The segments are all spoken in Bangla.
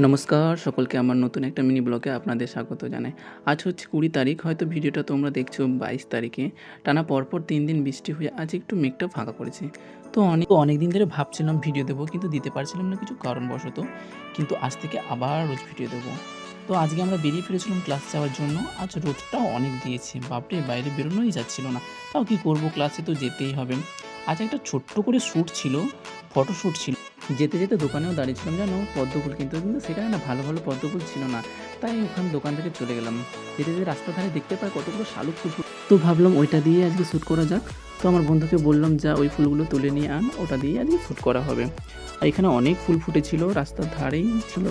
নমস্কার সকলকে আমার নতুন একটা মিনি ব্লগে আপনাদের স্বাগত জানাই। আজ হচ্ছে ২০ তারিখ, হয়তো ভিডিওটা তোমরা দেখছো ২২ তারিখে। টানা পরপর ৩ দিন বৃষ্টি হয়ে আজ একটু মেঘটা ফাঁকা করেছে। তো অনেক দিন ধরে ভাবছিলাম ভিডিও দেবো, কিন্তু দিতে পারছিলাম না কিছু কারণবশত। কিন্তু আজ থেকে আবার রোজ ভিডিও দেবো। তো আজকে আমরা বেরিয়ে ফিরেছিলাম ক্লাস যাওয়ার জন্য। আজ রোদটাও অনেক দিয়েছে, বাপরে বাইরে বেরোনোই যাচ্ছিল না। তাও কি করব, ক্লাসে তো যেতেই হবে। আজ একটা ছোট্ট করে শ্যুট ছিল, ফটোশ্যুট ছিল। যেতে যেতে দোকানেও দাঁড়িয়েছিলাম জানো পদ্মফুল কিনতে, কিন্তু সেখানে না ভালো ভালো পদ্মফুল ছিল না। তাই ওখানে দোকান থেকে চলে গেলাম। যেতে যেতে রাস্তার ধারে দেখতে পাই কতগুলো শালুক ফুল, তো ভাবলাম ওইটা দিয়ে আজকে শ্যুট করা যাক। তো আমার বন্ধুকে বললাম যা ওই ফুলগুলো তুলে নিয়ে আন, ওটা দিয়ে আজকে শ্যুট করা হবে। আর এখানে অনেক ফুল ফুটেছিল, রাস্তার ধারেই ছিল।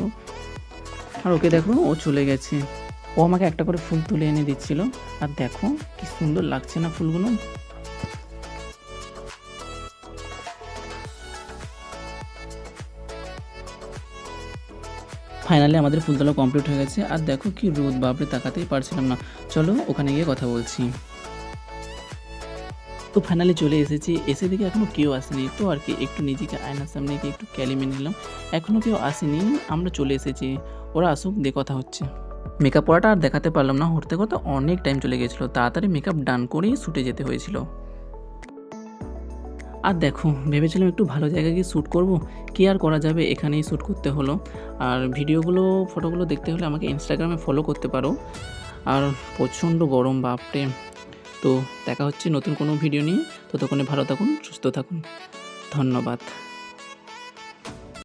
আর ওকে দেখো, ও চলে গেছে। ও আমাকে একটা করে ফুল তুলে এনে দিচ্ছিল। আর দেখো কি সুন্দর লাগছে না ফুলগুলো। ফাইনালি আমাদের ফুল তোলা কমপ্লিট হয়ে গেছে। আর দেখো কি রোদ, বাপরে তাকাতেই পারছিলাম না। চলো ওখানে গিয়ে কথা বলছি। তো ফাইনালি চলে এসেছি, এসে দেখি এখনও কেউ আসেনি। তো আর কি একটু নিজেকে আয়নার সামনে গিয়ে একটু ক্যালিমে নিলাম। এখনও কেউ আসেনি, আমরা চলে এসেছি। ওরা আসুক, দিয়ে কথা হচ্ছে। মেকআপ করাটা আর দেখাতে পারলাম না, করতে করতে অনেক টাইম চলে গেছিলো। তাড়াতাড়ি মেকআপ ডান করেই শ্যুটে যেতে হয়েছিল। আর দেখো ভেবেছিলাম একটু ভালো জায়গায় গিয়ে শ্যুট করব, কী আর করা যাবে, এখানেই শ্যুট করতে হলো। আর ভিডিওগুলো ফটোগুলো দেখতে হলে আমাকে ইনস্টাগ্রামে ফলো করতে পারো। আর প্রচণ্ড গরম, বাপরে। তো দেখা হচ্ছে নতুন কোনো ভিডিও নিয়ে। ততক্ষণে ভালো থাকুন, সুস্থ থাকুন। ধন্যবাদ।